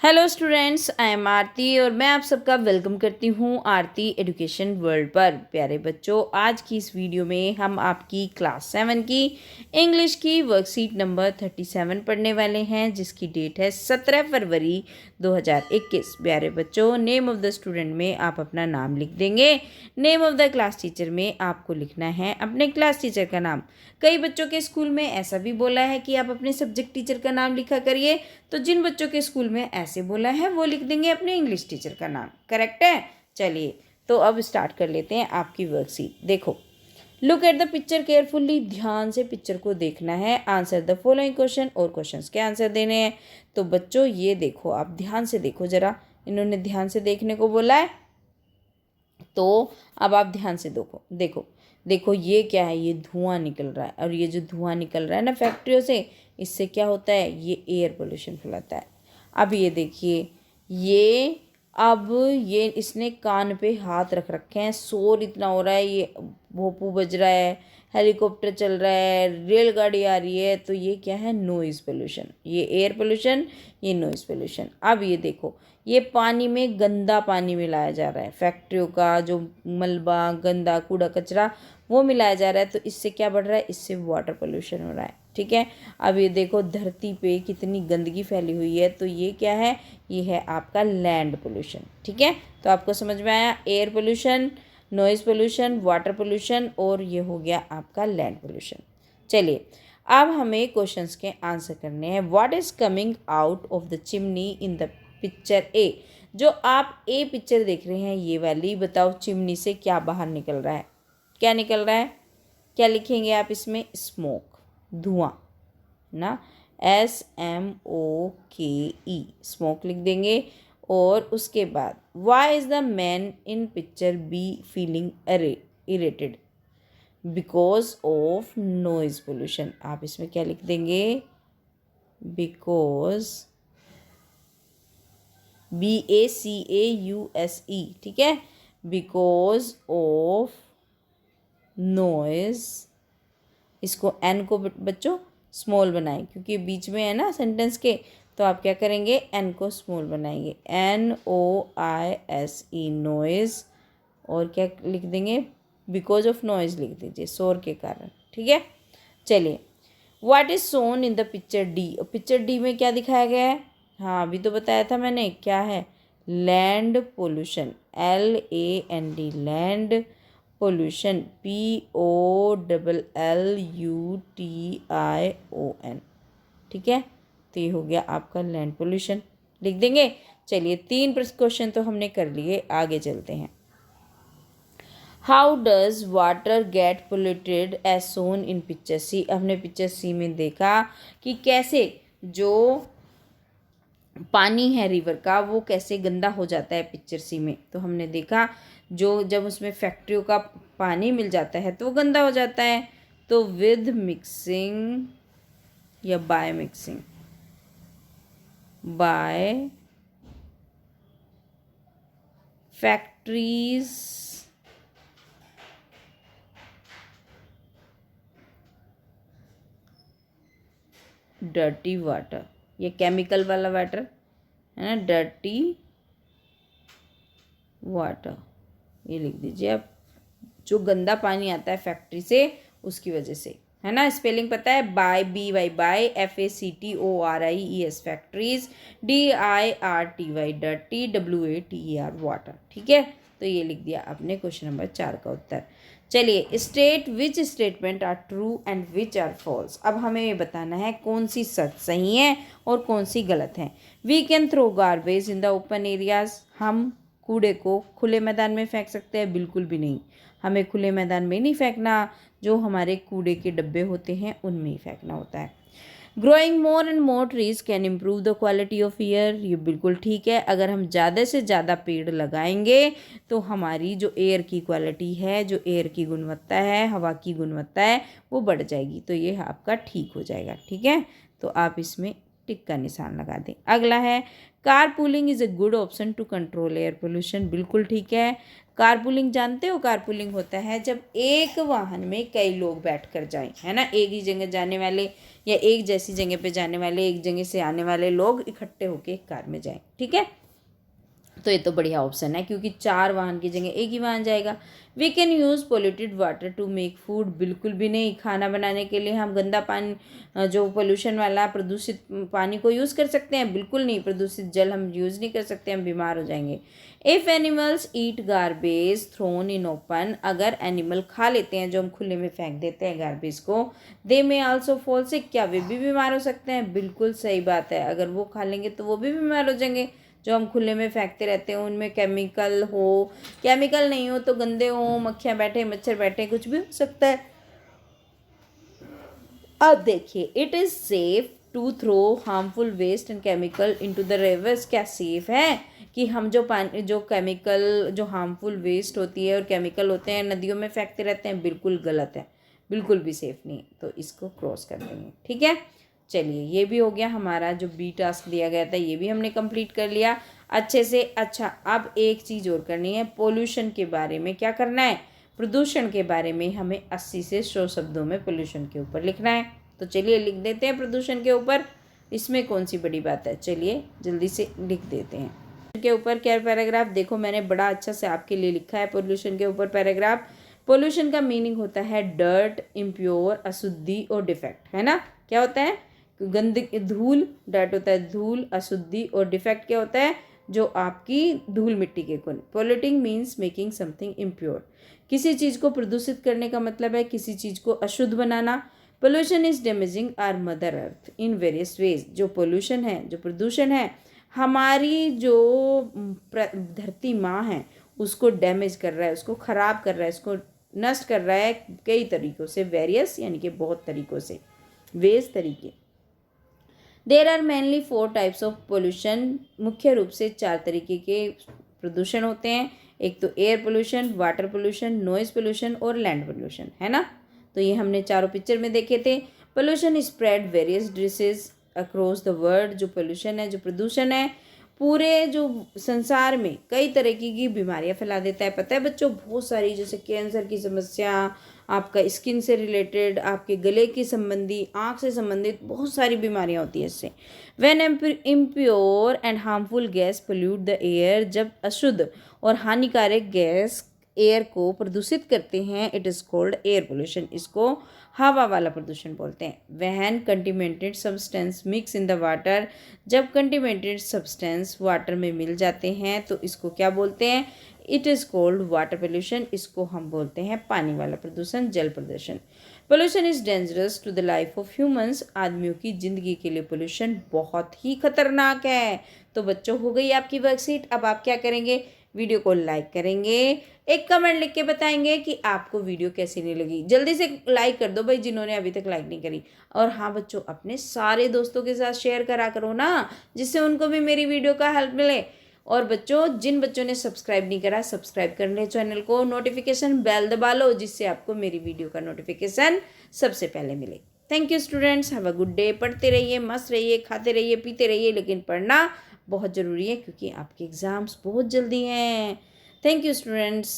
Hello students, I am आरती और मैं आप सबका वेलकम करती हूँ आरती एजुकेशन वर्ल्ड पर। प्यारे बच्चों, आज की इस वीडियो में हम आपकी क्लास 7 की इंग्लिश की वर्कशीट नंबर 37 पढ़ने वाले हैं, जिसकी डेट है 17 फरवरी 2021। प्यारे बच्चों, नेम ऑफ द स्टूडेंट में आप अपना नाम लिख देंगे। Name of the class teacher में आपको लिखना है अपने क्लास टीचर का नाम। कई बच्चों के स्कूल में ऐसा भी बोला है कि आप अपने सब्जेक्ट टीचर का नाम लिखा करिए, तो जिन बच्चों के स्कूल में ऐसे बोला है वो लिख देंगे अपने इंग्लिश टीचर का नाम। करेक्ट है? चलिए, तो अब स्टार्ट कर लेते हैं आपकी वर्कशीट। देखो, look at the picture carefully, ध्यान से पिक्चर को देखना है। आंसर द फॉलोइंग क्वेश्चन, और क्वेश्चंस के आंसर देने हैं। तो बच्चों ये देखो, आप ध्यान से देखो जरा, इन्होंने ध्यान से देखने को बोला है, तो अब आप ध्यान से देखो देखो देखो ये क्या है? ये धुआं निकल रहा है, और ये जो धुआं निकल रहा है ना फैक्ट्रियों से, इससे क्या होता है? ये एयर पोल्यूशन फैलाता है। अब ये देखिए, ये इसने कान पे हाथ रख रखे हैं, शोर इतना हो रहा है, ये भोंपू बज रहा है, हेलीकॉप्टर चल रहा है, रेलगाड़ी आ रही है, तो ये क्या है? Noise pollution. ये एयर पोल्यूशन, ये नॉइज़ पोल्यूशन। अब ये देखो, ये पानी में गंदा पानी मिलाया जा रहा है, फैक्ट्रियों का जो मलबा, गंदा कूड़ा कचरा वो मिलाया जा रहा है, तो इससे क्या बढ़ रहा है? इससे वाटर पोल्यूशन हो रहा है। ठीक है। अब ये देखो, धरती पे कितनी गंदगी फैली हुई है, तो ये क्या है? ये है आपका लैंड पोल्यूशन। ठीक है, तो आपको समझ में आया? Air pollution, noise pollution, water pollution, और ये हो गया आपका लैंड पोल्यूशन। चलिए, अब हमें क्वेश्चंस के आंसर करने हैं। What is coming out of the chimney in the picture A? जो आप ए पिक्चर देख रहे हैं, ये वाली, बताओ चिमनी से क्या बाहर निकल रहा है? क्या निकल रहा है? क्या लिखेंगे आप इसमें? स्मोक, धुआं ना, SMOKE, स्मोक लिख देंगे। और उसके बाद why is the man in picture B feeling irritated? Because of noise pollution. आप इसमें क्या लिख देंगे? बिकॉज, BACAUSE, ठीक है, बिकॉज ऑफ नॉइज़। इसको एन को बच्चों स्मॉल बनाएं, क्योंकि बीच में है ना सेंटेंस के, तो आप क्या करेंगे? एन को स्मॉल बनाएंगे, NOISE, नॉइज़। और क्या लिख देंगे? बिकॉज ऑफ नॉइज़ लिख दीजिए, शोर के कारण। ठीक है, चलिए, what is shown in the picture D? Picture D में क्या दिखाया गया है? हाँ, अभी तो बताया था मैंने, क्या है? Land pollution, LAND, land pollution, POLLUTION। ठीक है, तो ये हो गया आपका लैंड पोल्यूशन, लिख देंगे। चलिए, 3 क्वेश्चन तो हमने कर लिए, आगे चलते हैं। How does water get polluted as shown in picture C? हमने पिक्चर सी में देखा कि कैसे जो पानी है रिवर का, वो कैसे गंदा हो जाता है पिक्चर सी में। तो हमने देखा, जो जब उसमें फैक्ट्रियों का पानी मिल जाता है तो वो गंदा हो जाता है। तो विद मिक्सिंग या by mixing? By factories dirty water, ये केमिकल वाला वाटर है ना, डर्टी वाटर, ये लिख दीजिए आप। जो गंदा पानी आता है फैक्ट्री से, उसकी वजह से, है ना। स्पेलिंग पता है? By, BY, by, FACTORIES, factories, DIRTY, dirty, WATER, water. ठीक है, तो ये लिख दिया आपने क्वेश्चन नंबर 4 का उत्तर। चलिए, state which statement are true and which are false. अब हमें ये बताना है कौन सी सच सही है और कौन सी गलत है। We can throw garbage in the open areas, हम कूड़े को खुले मैदान में फेंक सकते हैं? बिल्कुल भी नहीं, हमें खुले मैदान में नहीं फेंकना, जो हमारे कूड़े के डब्बे होते हैं उनमें ही फेंकना होता है। Growing more and more trees can improve the quality of air, ये बिल्कुल ठीक है। अगर हम ज़्यादा से ज़्यादा पेड़ लगाएंगे तो हमारी जो एयर की क्वालिटी है, जो एयर की गुणवत्ता है, हवा की गुणवत्ता है, वो बढ़ जाएगी। तो ये आपका ठीक हो जाएगा। ठीक है, तो आप इसमें टिक का निशान लगा दें। अगला है car pooling is a good option to control air pollution. बिल्कुल ठीक है। कार पूलिंग जानते हो, कार पूलिंग होता है जब एक वाहन में कई लोग बैठ कर जाएं, है ना, एक ही जगह जाने वाले या एक जैसी जगह पे जाने वाले, एक जगह से आने वाले लोग इकट्ठे होकर एक कार में जाएं। ठीक है, तो ये तो बढ़िया ऑप्शन है क्योंकि 4 वाहन की जगह एक ही वाहन जाएगा। We can use polluted water to make food. बिल्कुल भी नहीं, खाना बनाने के लिए हम गंदा पानी जो पोल्यूशन वाला प्रदूषित पानी को यूज़ कर सकते हैं? बिल्कुल नहीं, प्रदूषित जल हम यूज़ नहीं कर सकते, हम बीमार हो जाएंगे। If animals eat garbage thrown in open, अगर एनिमल खा लेते हैं जो हम खुले में फेंक देते हैं गार्बेज को, दे मे आल्सो फॉल सिक, क्या वे भी बीमार हो सकते हैं? बिल्कुल सही बात है, अगर वो खा लेंगे तो वो भी बीमार हो जाएंगे। जो हम खुले में फेंकते रहते हैं उनमें केमिकल हो, केमिकल नहीं हो तो गंदे हो, मक्खियाँ बैठे, मच्छर बैठे, कुछ भी हो सकता है। अब देखिए, it is safe to throw harmful waste and chemical into the rivers. क्या सेफ है कि हम जो पानी, जो केमिकल, जो हार्मफुल वेस्ट होती है और केमिकल होते हैं नदियों में फेंकते रहते हैं? बिल्कुल गलत है, बिल्कुल भी सेफ नहीं, तो इसको क्रॉस कर देंगे। ठीक है, चलिए ये भी हो गया हमारा जो बी टास्क दिया गया था, ये भी हमने कंप्लीट कर लिया अच्छे से। अच्छा, अब एक चीज़ और करनी है, पोल्यूशन के बारे में क्या करना है, प्रदूषण के बारे में हमें 80 से 100 शब्दों में पोल्यूशन के ऊपर लिखना है। तो चलिए लिख देते हैं प्रदूषण के ऊपर, इसमें कौन सी बड़ी बात है, चलिए जल्दी से लिख देते हैं। के ऊपर क्या पैराग्राफ, देखो मैंने बड़ा अच्छा से आपके लिए लिखा है पोल्यूशन के ऊपर पैराग्राफ। पोल्यूशन का मीनिंग होता है डर्ट, इम्प्योर, अशुद्धि और डिफेक्ट, है ना। क्या होता है, गंदगी, धूल, डर्ट होता है धूल, अशुद्धि, और डिफेक्ट क्या होता है, जो आपकी धूल मिट्टी के गुण। Polluting means making something impure, किसी चीज़ को प्रदूषित करने का मतलब है किसी चीज़ को अशुद्ध बनाना। Pollution is damaging our mother earth in various ways, जो पोल्यूशन है, जो प्रदूषण है, हमारी जो धरती माँ है उसको डैमेज कर रहा है, उसको ख़राब कर रहा है, उसको नष्ट कर रहा है कई तरीक़ों से, वेरियस यानी कि बहुत तरीक़ों से, वेज तरीके। There are mainly 4 types of pollution, मुख्य रूप से 4 तरीके के प्रदूषण होते हैं। एक तो air pollution, water pollution, noise pollution और लैंड पोल्यूशन, है ना। तो ये हमने चारों पिक्चर में देखे थे। Pollution spread various disease across the world, जो पोल्यूशन है, जो प्रदूषण है, पूरे जो संसार में कई तरह की बीमारियां फैला देता है। पता है बच्चों, बहुत सारी, जैसे कैंसर की समस्या, आपका स्किन से रिलेटेड, आपके गले की संबंधी, आँख से संबंधित बहुत सारी बीमारियां होती है इससे। When impure and harmful gas pollute the air, जब अशुद्ध और हानिकारक गैस एयर को प्रदूषित करते हैं, it is called air pollution, इसको हवा वाला प्रदूषण बोलते हैं। When contaminated substance mix in the water, जब कंटिमेंटेड सब्सटेंस वाटर में मिल जाते हैं तो इसको क्या बोलते हैं, it is called water pollution, इसको हम बोलते हैं पानी वाला प्रदूषण, जल प्रदूषण। Pollution is dangerous to the life of humans, आदमियों की ज़िंदगी के लिए पोल्यूशन बहुत ही खतरनाक है। तो बच्चों, हो गई आपकी वर्कशीट। अब आप क्या करेंगे, वीडियो को लाइक करेंगे, एक कमेंट लिख के बताएंगे कि आपको वीडियो कैसी नहीं लगी। जल्दी से लाइक कर दो भाई, जिन्होंने अभी तक लाइक नहीं करी। और हाँ बच्चों, अपने सारे दोस्तों के साथ शेयर करा करो ना, जिससे उनको भी मेरी वीडियो का हेल्प मिले। और बच्चों, जिन बच्चों ने सब्सक्राइब नहीं करा, सब्सक्राइब कर ले चैनल को, नोटिफिकेशन बेल दबा लो, जिससे आपको मेरी वीडियो का नोटिफिकेशन सबसे पहले मिले। Thank you students, have a good day. पढ़ते रहिए, मस्त रहिए, खाते रहिए, पीते रहिए, लेकिन पढ़ना बहुत ज़रूरी है क्योंकि आपके एग्ज़ाम्स बहुत जल्दी हैं। Thank you students.